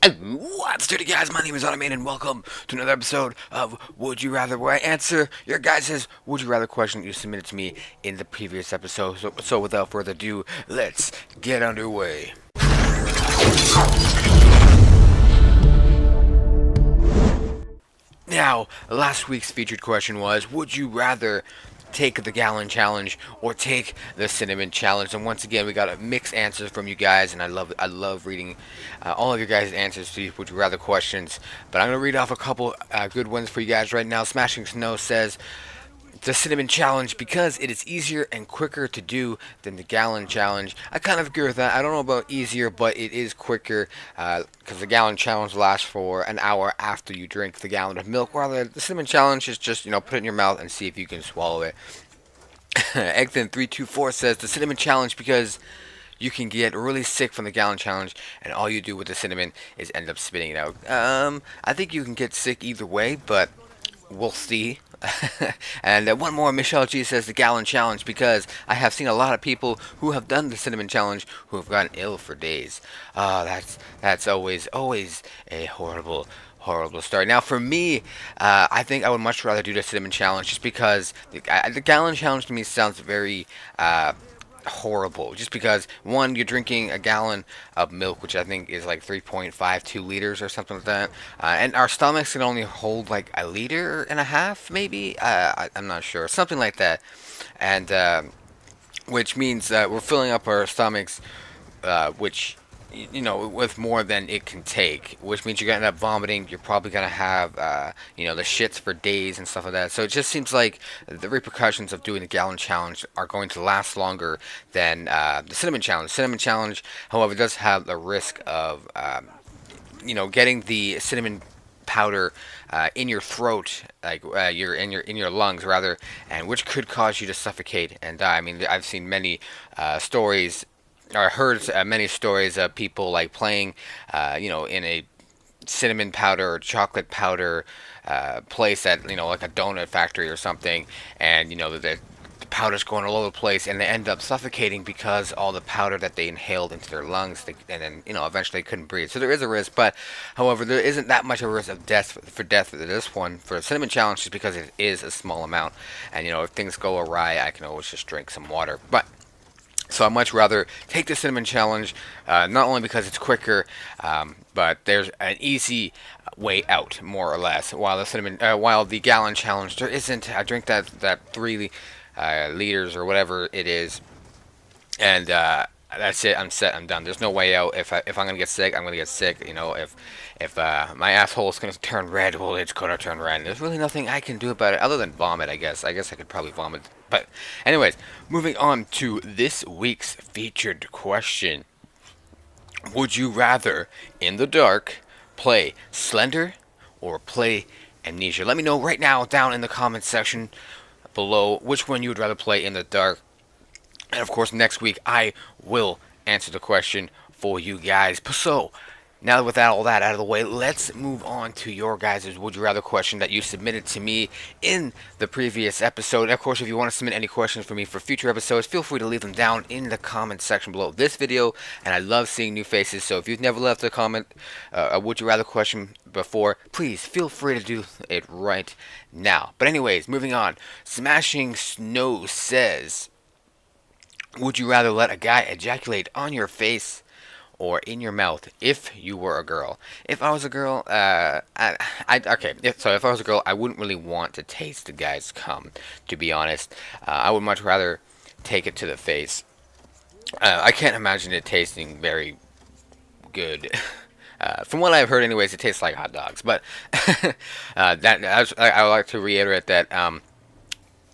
And what's good, guys? My name is Arnimane, and welcome to another episode of Would You Rather, where I answer your guys' Would You Rather question you submitted to me in the previous episode. So without further ado, let's get underway. Now, last week's featured question was, would you rather take the gallon challenge or take the cinnamon challenge? And once again, we got a mixed answers from you guys, and I love reading all of your guys' answers to these would you rather questions. But I'm gonna read off a couple good ones for you guys right now. Smashing Snow says the cinnamon challenge because it is easier and quicker to do than the gallon challenge. I kind of agree with that. I don't know about easier, but it is quicker because the gallon challenge lasts for an hour after you drink the gallon of milk, while the cinnamon challenge is just, put it in your mouth and see if you can swallow it. Egthin324 says the cinnamon challenge because you can get really sick from the gallon challenge, and all you do with the cinnamon is end up spitting it out. I think you can get sick either way, but we'll see. And one more, Michelle G says the gallon challenge because I have seen a lot of people who have done the cinnamon challenge who have gotten ill for days. That's always a horrible story. Now, for me, I think I would much rather do the cinnamon challenge just because the gallon challenge to me sounds very horrible. Just because, one, you're drinking a gallon of milk, which I think is like 3.52 liters or something like that, and our stomachs can only hold like a liter and a half, maybe. I'm not sure, something like that, and which means that we're filling up our stomachs, which with more than it can take, which means you're gonna end up vomiting. You're probably gonna have, the shits for days and stuff like that. So it just seems like the repercussions of doing the gallon challenge are going to last longer than the cinnamon challenge. Cinnamon challenge, however, does have the risk of, getting the cinnamon powder in your throat, like in your lungs rather, and which could cause you to suffocate and die. I mean, I've seen many stories or heard many stories of people like playing, in a cinnamon powder or chocolate powder place at, like a donut factory or something, and the powder's going all over the place, and they end up suffocating because all the powder that they inhaled into their lungs, and then eventually they couldn't breathe. So there is a risk, but however, there isn't that much of a risk of death for death for this one for the cinnamon challenge, just because it is a small amount, and if things go awry, I can always just drink some water, but. So I'd much rather take the cinnamon challenge, not only because it's quicker, but there's an easy way out, more or less. While the gallon challenge, there isn't. I drink that 3 liters or whatever it is, and that's it. I'm set. I'm done. There's no way out. If I'm gonna get sick, I'm gonna get sick. If my asshole is gonna turn red, well, it's gonna turn red. There's really nothing I can do about it other than vomit. I guess. I could probably vomit. But anyways, moving on to this week's featured question: would you rather, in the dark, play Slender or play Amnesia? Let me know right now down in the comments section below which one you would rather play in the dark. And of course, next week I will answer the question for you guys. So, now with all that out of the way, let's move on to your guys' Would You Rather question that you submitted to me in the previous episode. And of course, if you want to submit any questions for me for future episodes, feel free to leave them down in the comment section below this video. And I love seeing new faces, so if you've never left a comment, a Would You Rather question before, please feel free to do it right now. But anyways, moving on. Smashing Snow says, would you rather let a guy ejaculate on your face or in your mouth if you were a girl? If I was a girl, okay. If I was a girl, I wouldn't really want to taste the guy's cum, to be honest. I would much rather take it to the face. I can't imagine it tasting very good. From what I've heard, anyways, it tastes like hot dogs. But I would like to reiterate that.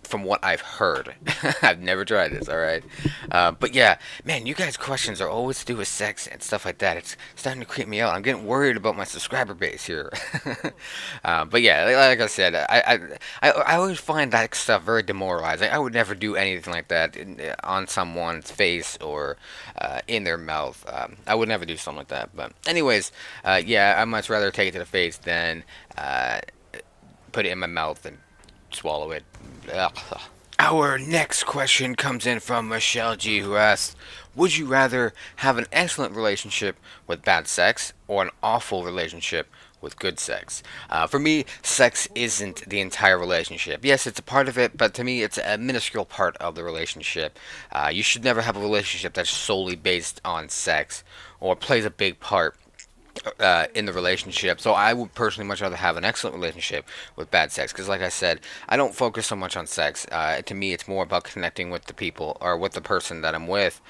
From what I've heard. I've never tried this, alright? But yeah, man, you guys' questions are always to do with sex and stuff like that. It's starting to creep me out. I'm getting worried about my subscriber base here. But yeah, like I said, I always find that stuff very demoralizing. I would never do anything like that on someone's face or in their mouth. I would never do something like that. But anyways, yeah, I'd much rather take it to the face than put it in my mouth and swallow it. Ugh. Our next question comes in from Michelle G, who asks, Would you rather have an excellent relationship with bad sex or an awful relationship with good sex? For me, sex isn't the entire relationship. Yes, it's a part of it, but to me, it's a minuscule part of the relationship. You should never have a relationship that's solely based on sex or plays a big part in the relationship. So I would personally much rather have an excellent relationship with bad sex because, like I said, I don't focus so much on sex. To me, it's more about connecting with the people or with the person that I'm with,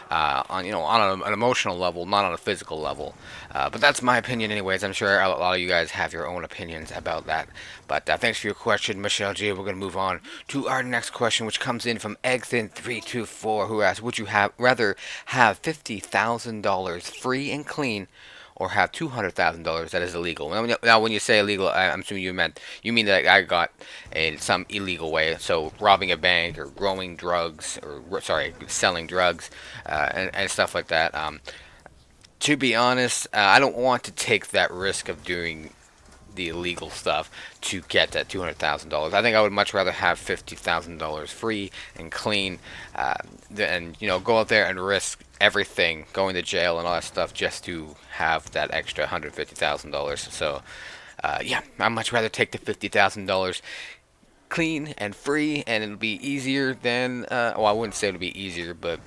on on an emotional level, not on a physical level. But that's my opinion, anyways. I'm sure a lot of you guys have your own opinions about that. But thanks for your question, Michelle G. We're gonna move on to our next question, which comes in from Eggthin324, who asks, "Would you have rather have $50,000 free and clean?" Or have $200,000 that is illegal. Now, when you say illegal, I'm assuming you mean that I got in some illegal way. So robbing a bank or growing drugs, or sorry, selling drugs, and stuff like that. To be honest, I don't want to take that risk of doing the illegal stuff to get that $200,000. I think I would much rather have $50,000 free and clean, than go out there and risk everything, going to jail and all that stuff just to have that extra $150,000. So yeah, I'd much rather take the $50,000 clean and free, and it'll be easier than well, I wouldn't say it'll be easier, but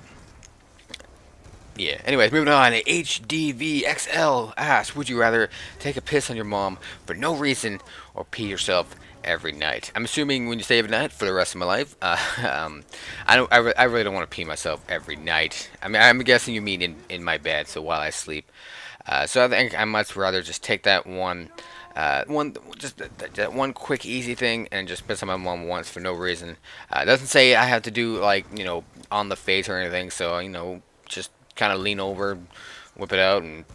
yeah. Anyways, moving on. HDVXL asks, "Would you rather take a piss on your mom for no reason or pee yourself every night?" I'm assuming when you say every night, for the rest of my life. I really don't want to pee myself every night. I mean, I'm guessing you mean in my bed, so while I sleep. So I think I much rather just take that that one quick easy thing and just piss on my mom once for no reason. It doesn't say I have to do like on the face or anything. So just kind of lean over, whip it out, and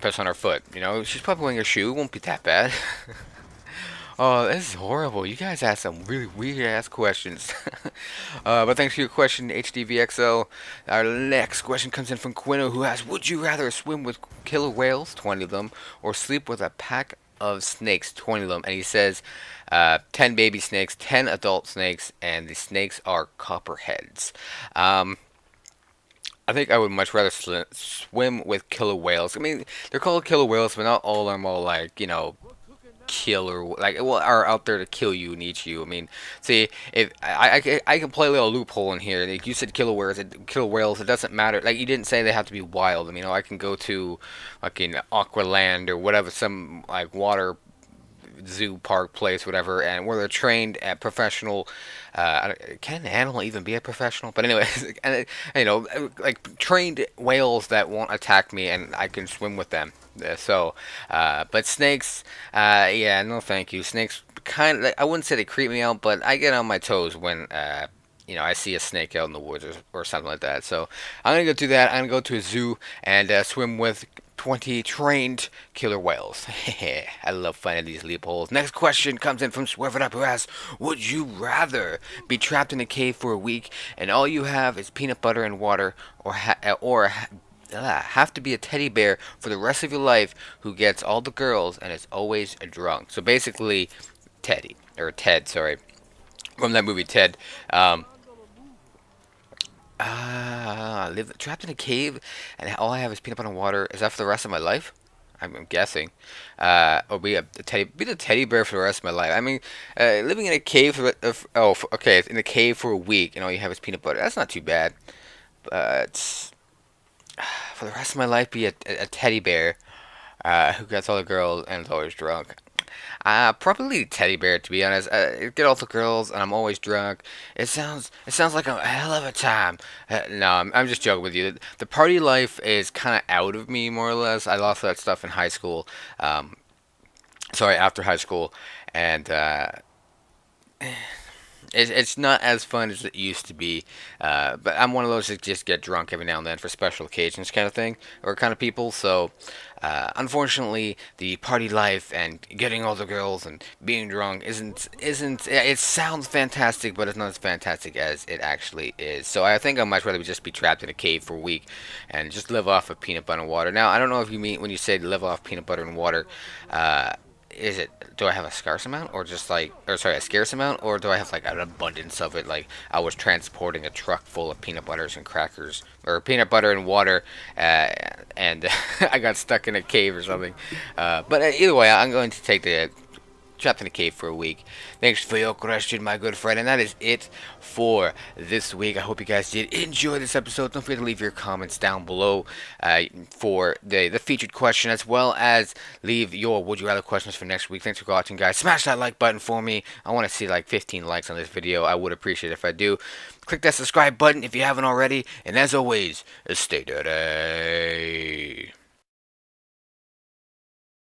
piss on her foot. She's probably wearing a shoe. It won't be that bad. Oh, this is horrible. You guys ask some really weird ass questions. But thanks for your question, HDVXO. Our next question comes in from Quino, who asks, "Would you rather swim with killer whales, 20 of them, or sleep with a pack of snakes, 20 of them?" And he says, 10 baby snakes, 10 adult snakes, and the snakes are copperheads. I think I would much rather swim with killer whales. I mean, they're called killer whales, but not all of them are like, killer, like, well, are out there to kill you and eat you. I mean, see, if I can play a little loophole in here. Like you said, killer whales. It doesn't matter. Like you didn't say they have to be wild. I mean, I can go to like in Aqualand or whatever, some like water zoo park place, whatever, and where they're trained at professional. Can an animal even be a professional? But anyways, and like trained whales that won't attack me, and I can swim with them. But snakes, yeah, no, thank you. Snakes, kind of, I wouldn't say they creep me out, but I get on my toes when I see a snake out in the woods or something like that. So I'm gonna go do that. I'm gonna go to a zoo and swim with 20 trained killer whales. I love finding these loopholes. Next question comes in from Swerve It Up, who asks, "Would you rather be trapped in a cave for a week and all you have is peanut butter and water, have to be a teddy bear for the rest of your life who gets all the girls and is always drunk?" So basically, Ted, sorry, from that movie Ted. Live trapped in a cave, and all I have is peanut butter and water. Is that for the rest of my life? I'm guessing. Or be the teddy bear for the rest of my life. I mean, living in a cave okay, in a cave for a week, and all you have is peanut butter. That's not too bad. But for the rest of my life, be a teddy bear, who gets all the girls and is always drunk. Probably teddy bear, to be honest. Get all the girls and I'm always drunk. It sounds like a hell of a time. No, I'm just joking with you. The party life is kind of out of me, more or less. I lost that stuff in high school. Sorry, after high school, and it's not as fun as it used to be. But I'm one of those that just get drunk every now and then for special occasions, kind of thing, or kind of people. So, unfortunately, the party life and getting all the girls and being drunk isn't. It sounds fantastic, but it's not as fantastic as it actually is. So I think I'd much rather just be trapped in a cave for a week and just live off of peanut butter and water. Now I don't know if you mean when you say live off peanut butter and water. is it? Do I have a scarce amount, or just like, or sorry, a scarce amount, or do I have like an abundance of it? Like I was transporting a truck full of peanut butters and crackers, or peanut butter and water, and I got stuck in a cave or something. But either way, I'm going to take the trapped in a cave for a week. Thanks for your question, my good friend, and that is it for this week. I hope you guys did enjoy this episode. Don't forget to leave your comments down below for the featured question, as well as leave your would you rather questions for next week. Thanks for watching, guys. Smash that like button for me. I want to see like 15 likes on this video. I would appreciate it if I do. Click that subscribe button if you haven't already, and as always, stay dirty.